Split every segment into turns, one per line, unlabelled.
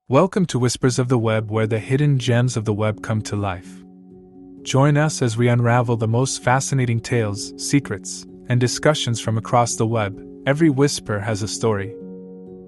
Welcome to Whispers of the Web, where the hidden gems of the web come to life. Join us as we unravel the most fascinating tales, secrets, and discussions from across the web. Every whisper has a story.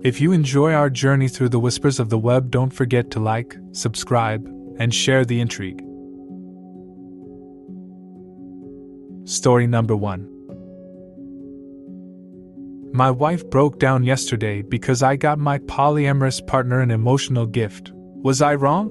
If you enjoy our journey through the whispers of the web, don't forget to like, subscribe, and share the intrigue. Story number 1. My wife broke down yesterday because I got my polyamorous partner an emotional gift. Was I wrong?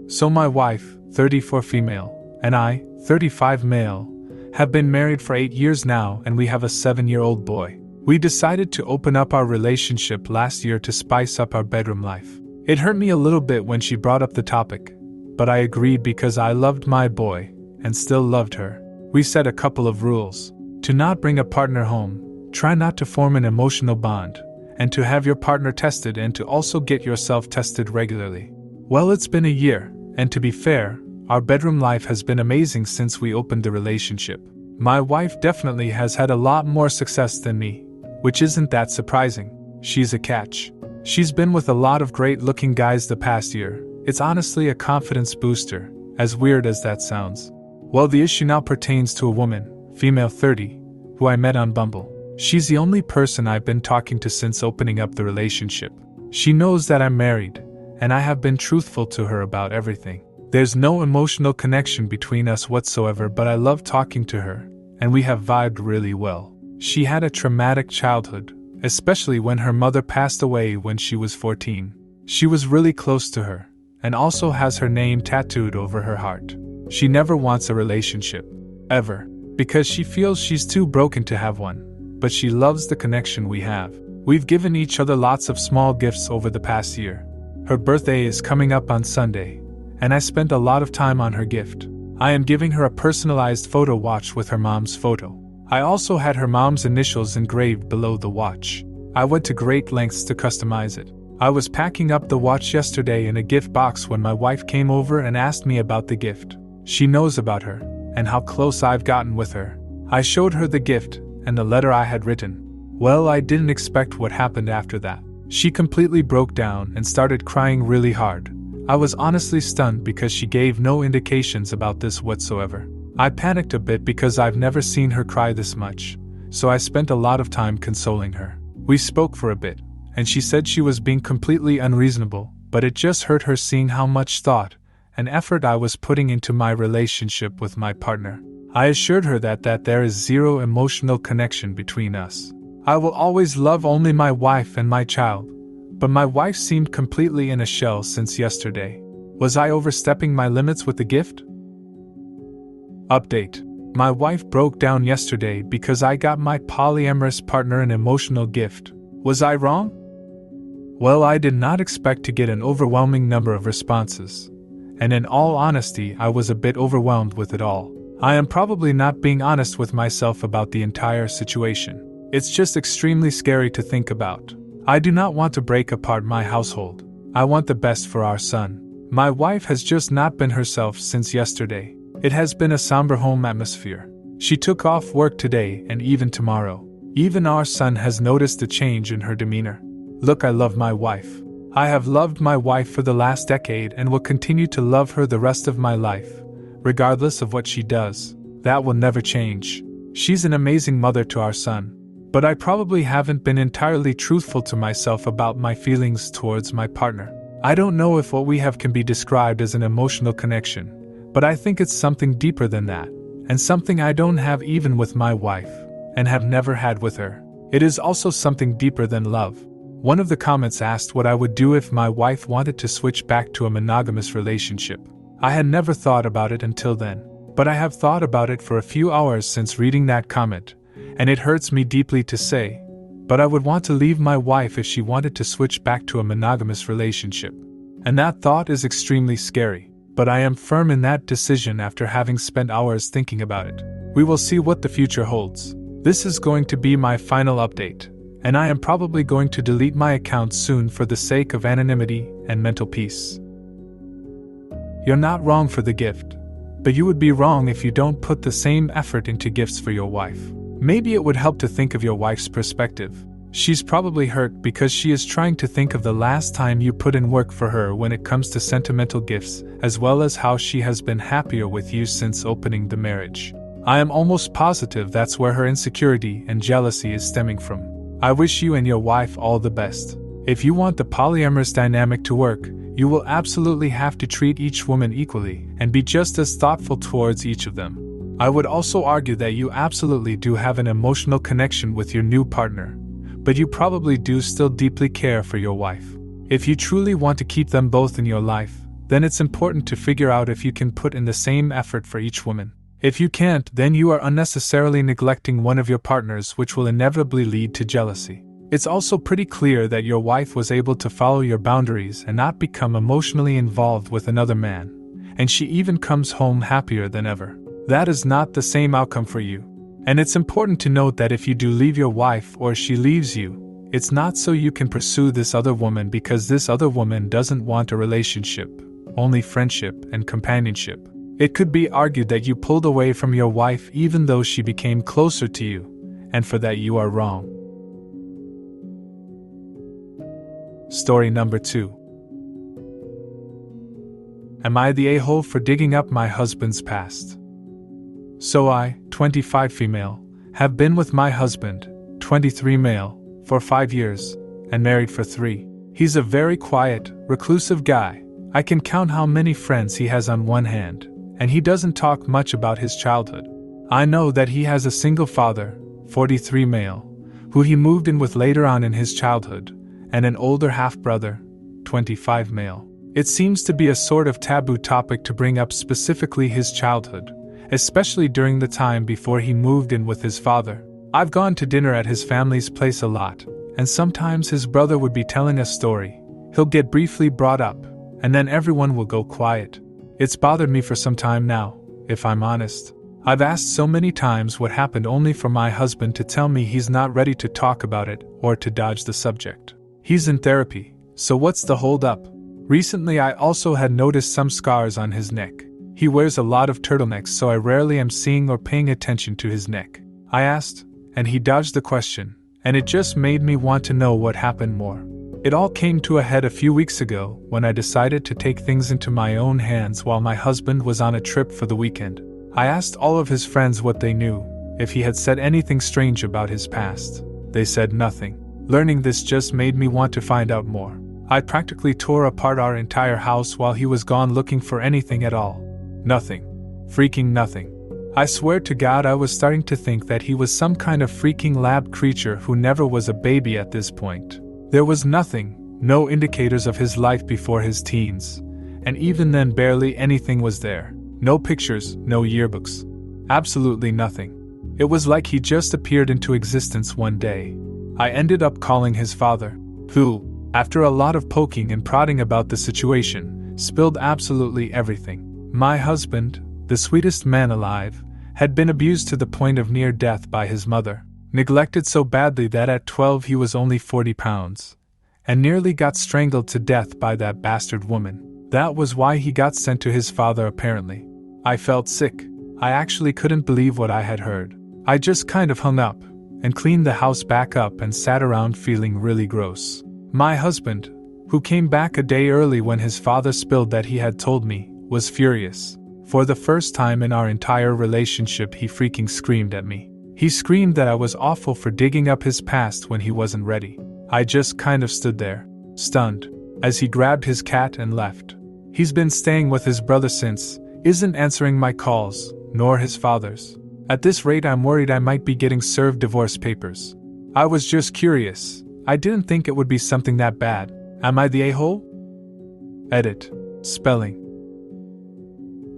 So my wife, 34 female, and I, 35 male, have been married for 8 years now, and we have a 7-year-old boy. We decided to open up our relationship last year to spice up our bedroom life. It hurt me a little bit when she brought up the topic, but I agreed because I loved my boy and still loved her. We set a couple of rules: to not bring a partner home, try not to form an emotional bond, and to have your partner tested, and to also get yourself tested regularly. Well, it's been a year, and to be fair, our bedroom life has been amazing since we opened the relationship. My wife definitely has had a lot more success than me, which isn't that surprising. She's a catch. She's been with a lot of great-looking guys the past year. It's honestly a confidence booster, as weird as that sounds. Well, the issue now pertains to a woman, female 30, who I met on Bumble. She's the only person I've been talking to since opening up the relationship. She knows that I'm married, and I have been truthful to her about everything. There's no emotional connection between us whatsoever, but I love talking to her, and we have vibed really well. She had a traumatic childhood, especially when her mother passed away when she was 14. She was really close to her, and also has her name tattooed over her heart. She never wants a relationship, ever, because she feels she's too broken to have one. But she loves the connection we have. We've given each other lots of small gifts over the past year. Her birthday is coming up on Sunday, and I spent a lot of time on her gift. I am giving her a personalized photo watch with her mom's photo. I also had her mom's initials engraved below the watch. I went to great lengths to customize it. I was packing up the watch yesterday in a gift box when my wife came over and asked me about the gift. She knows about her, and how close I've gotten with her. I showed her the gift, and the letter I had written. Well, I didn't expect what happened after that. She completely broke down and started crying really hard. I was honestly stunned because she gave no indications about this whatsoever. I panicked a bit because I've never seen her cry this much, so I spent a lot of time consoling her. We spoke for a bit, and she said she was being completely unreasonable, but it just hurt her seeing how much thought and effort I was putting into my relationship with my partner. I assured her that there is zero emotional connection between us. I will always love only my wife and my child, but my wife seemed completely in a shell since yesterday. Was I overstepping my limits with the gift? Update. My wife broke down yesterday because I got my polyamorous partner an emotional gift. Was I wrong? Well, I did not expect to get an overwhelming number of responses, and in all honesty, I was a bit overwhelmed with it all. I am probably not being honest with myself about the entire situation. It's just extremely scary to think about. I do not want to break apart my household. I want the best for our son. My wife has just not been herself since yesterday. It has been a somber home atmosphere. She took off work today and even tomorrow. Even our son has noticed a change in her demeanor. Look, I love my wife. I have loved my wife for the last decade and will continue to love her the rest of my life. Regardless of what she does, that will never change. She's an amazing mother to our son. But I probably haven't been entirely truthful to myself about my feelings towards my partner. I don't know if what we have can be described as an emotional connection, but I think it's something deeper than that, and something I don't have even with my wife, and have never had with her. It is also something deeper than love. One of the comments asked what I would do if my wife wanted to switch back to a monogamous relationship. I had never thought about it until then, but I have thought about it for a few hours since reading that comment, and it hurts me deeply to say, but I would want to leave my wife if she wanted to switch back to a monogamous relationship. And that thought is extremely scary, but I am firm in that decision after having spent hours thinking about it. We will see what the future holds. This is going to be my final update, and I am probably going to delete my account soon for the sake of anonymity and mental peace. You're not wrong for the gift, but you would be wrong if you don't put the same effort into gifts for your wife. Maybe it would help to think of your wife's perspective. She's probably hurt because she is trying to think of the last time you put in work for her when it comes to sentimental gifts, as well as how she has been happier with you since opening the marriage. I am almost positive that's where her insecurity and jealousy is stemming from. I wish you and your wife all the best. If you want the polyamorous dynamic to work, you will absolutely have to treat each woman equally and be just as thoughtful towards each of them. I would also argue that you absolutely do have an emotional connection with your new partner, but you probably do still deeply care for your wife. If you truly want to keep them both in your life, then it's important to figure out if you can put in the same effort for each woman. If you can't, then you are unnecessarily neglecting one of your partners, which will inevitably lead to jealousy. It's also pretty clear that your wife was able to follow your boundaries and not become emotionally involved with another man, and she even comes home happier than ever. That is not the same outcome for you. And it's important to note that if you do leave your wife or she leaves you, it's not so you can pursue this other woman because this other woman doesn't want a relationship, only friendship and companionship. It could be argued that you pulled away from your wife even though she became closer to you, and for that you are wrong. Story number 2. Am I the a-hole for digging up my husband's past? So I, 25 female, have been with my husband, 23 male, for 5 years, and married for 3. He's a very quiet, reclusive guy. I can count how many friends he has on one hand, and he doesn't talk much about his childhood. I know that he has a single father, 43 male, who he moved in with later on in his childhood, and an older half-brother, 25 male. It seems to be a sort of taboo topic to bring up specifically his childhood, especially during the time before he moved in with his father. I've gone to dinner at his family's place a lot, and sometimes his brother would be telling a story. He'll get briefly brought up, and then everyone will go quiet. It's bothered me for some time now, if I'm honest. I've asked so many times what happened only for my husband to tell me he's not ready to talk about it or to dodge the subject. He's in therapy, so what's the hold up? Recently I also had noticed some scars on his neck. He wears a lot of turtlenecks, so I rarely am seeing or paying attention to his neck. I asked, and he dodged the question, and it just made me want to know what happened more. It all came to a head a few weeks ago when I decided to take things into my own hands while my husband was on a trip for the weekend. I asked all of his friends what they knew, if he had said anything strange about his past. They said nothing. Learning this just made me want to find out more. I practically tore apart our entire house while he was gone looking for anything at all. Nothing. Freaking nothing. I swear to God I was starting to think that he was some kind of freaking lab creature who never was a baby at this point. There was nothing, no indicators of his life before his teens, and even then barely anything was there. No pictures, no yearbooks. Absolutely nothing. It was like he just appeared into existence one day. I ended up calling his father, who, after a lot of poking and prodding about the situation, spilled absolutely everything. My husband, the sweetest man alive, had been abused to the point of near death by his mother. Neglected so badly that at 12 he was only 40 pounds, and nearly got strangled to death by that bastard woman. That was why he got sent to his father apparently. I felt sick. I actually couldn't believe what I had heard. I just kind of hung up, and cleaned the house back up and sat around feeling really gross. My husband, who came back a day early when his father spilled that he had told me, was furious. For the first time in our entire relationship he freaking screamed at me. He screamed that I was awful for digging up his past when he wasn't ready. I just kind of stood there, stunned, as he grabbed his cat and left. He's been staying with his brother since, isn't answering my calls, nor his father's. At this rate I'm worried I might be getting served divorce papers. I was just curious. I didn't think it would be something that bad. Am I the a-hole? Edit. Spelling.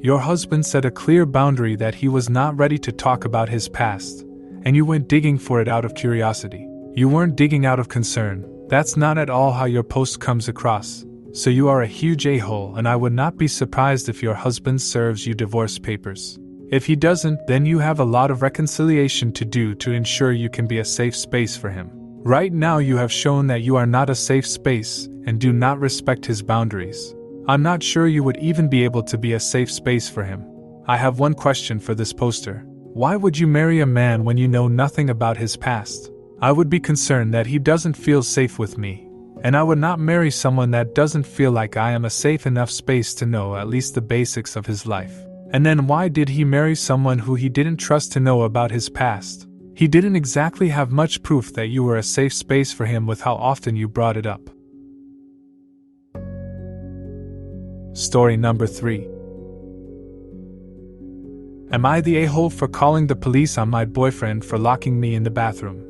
Your husband set a clear boundary that he was not ready to talk about his past, and you went digging for it out of curiosity. You weren't digging out of concern. That's not at all how your post comes across. So you are a huge a-hole, and I would not be surprised if your husband serves you divorce papers. If he doesn't, then you have a lot of reconciliation to do to ensure you can be a safe space for him. Right now you have shown that you are not a safe space and do not respect his boundaries. I'm not sure you would even be able to be a safe space for him. I have one question for this poster. Why would you marry a man when you know nothing about his past? I would be concerned that he doesn't feel safe with me, and I would not marry someone that doesn't feel like I am a safe enough space to know at least the basics of his life. And then why did he marry someone who he didn't trust to know about his past? He didn't exactly have much proof that you were a safe space for him with how often you brought it up. Story number 3. Am I the a-hole for calling the police on my boyfriend for locking me in the bathroom?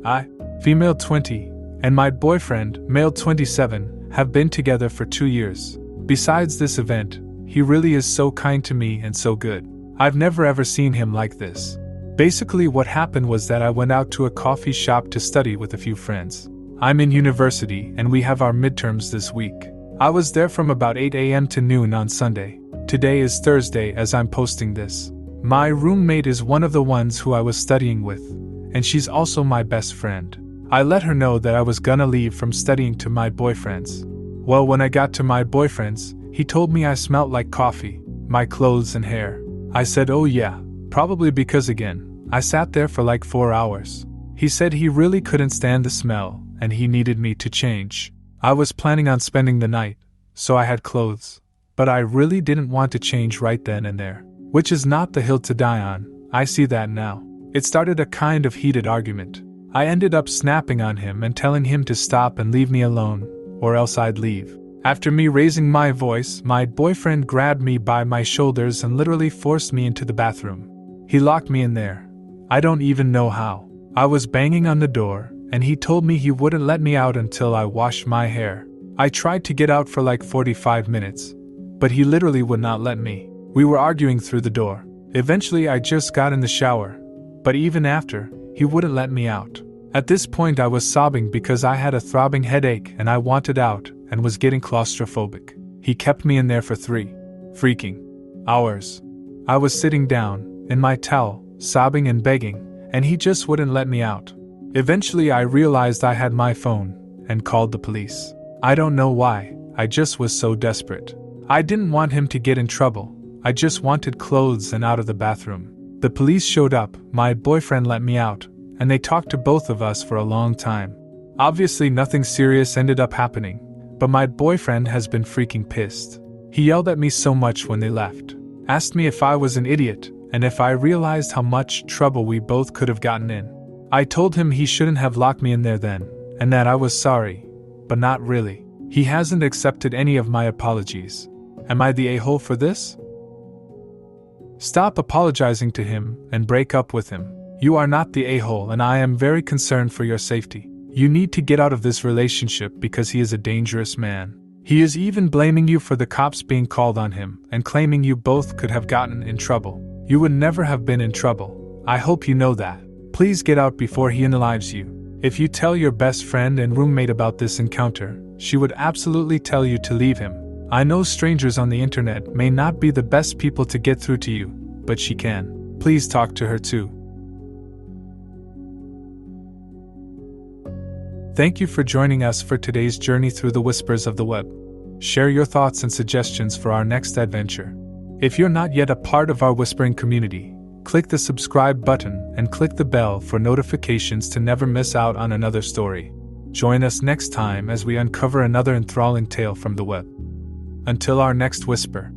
I, female 20, and my boyfriend, male 27, have been together for 2 years. Besides this event, he really is so kind to me and so good. I've never ever seen him like this. Basically what happened was that I went out to a coffee shop to study with a few friends. I'm in university and we have our midterms this week. I was there from about 8 a.m. to noon on Sunday. Today is Thursday as I'm posting this. My roommate is one of the ones who I was studying with, and she's also my best friend. I let her know that I was gonna leave from studying to my boyfriend's. Well, when I got to my boyfriend's, he told me I smelled like coffee, my clothes and hair. I said, oh yeah, probably because again, I sat there for like 4 hours. He said he really couldn't stand the smell, and he needed me to change. I was planning on spending the night, so I had clothes. But I really didn't want to change right then and there. Which is not the hill to die on, I see that now. It started a kind of heated argument. I ended up snapping on him and telling him to stop and leave me alone, or else I'd leave. After me raising my voice, my boyfriend grabbed me by my shoulders and literally forced me into the bathroom. He locked me in there. I don't even know how. I was banging on the door, and he told me he wouldn't let me out until I washed my hair. I tried to get out for like 45 minutes, but he literally would not let me. We were arguing through the door. Eventually I just got in the shower, but even after, he wouldn't let me out. At this point I was sobbing because I had a throbbing headache and I wanted out and was getting claustrophobic. He kept me in there for 3 freaking hours. I was sitting down, in my towel, sobbing and begging, and he just wouldn't let me out. Eventually I realized I had my phone, and called the police. I don't know why, I just was so desperate. I didn't want him to get in trouble, I just wanted clothes and out of the bathroom. The police showed up, my boyfriend let me out, and they talked to both of us for a long time. Obviously nothing serious ended up happening, but my boyfriend has been freaking pissed. He yelled at me so much when they left, asked me if I was an idiot, and if I realized how much trouble we both could have gotten in. I told him he shouldn't have locked me in there then, and that I was sorry, but not really. He hasn't accepted any of my apologies. Am I the a-hole for this? Stop apologizing to him and break up with him. You are not the a-hole and I am very concerned for your safety. You need to get out of this relationship because he is a dangerous man. He is even blaming you for the cops being called on him and claiming you both could have gotten in trouble. You would never have been in trouble. I hope you know that. Please get out before he unalives you. If you tell your best friend and roommate about this encounter, she would absolutely tell you to leave him. I know strangers on the internet may not be the best people to get through to you, but she can. Please talk to her too. Thank you for joining us for today's journey through the whispers of the web. Share your thoughts and suggestions for our next adventure. If you're not yet a part of our whispering community, click the subscribe button and click the bell for notifications to never miss out on another story. Join us next time as we uncover another enthralling tale from the web. Until our next whisper.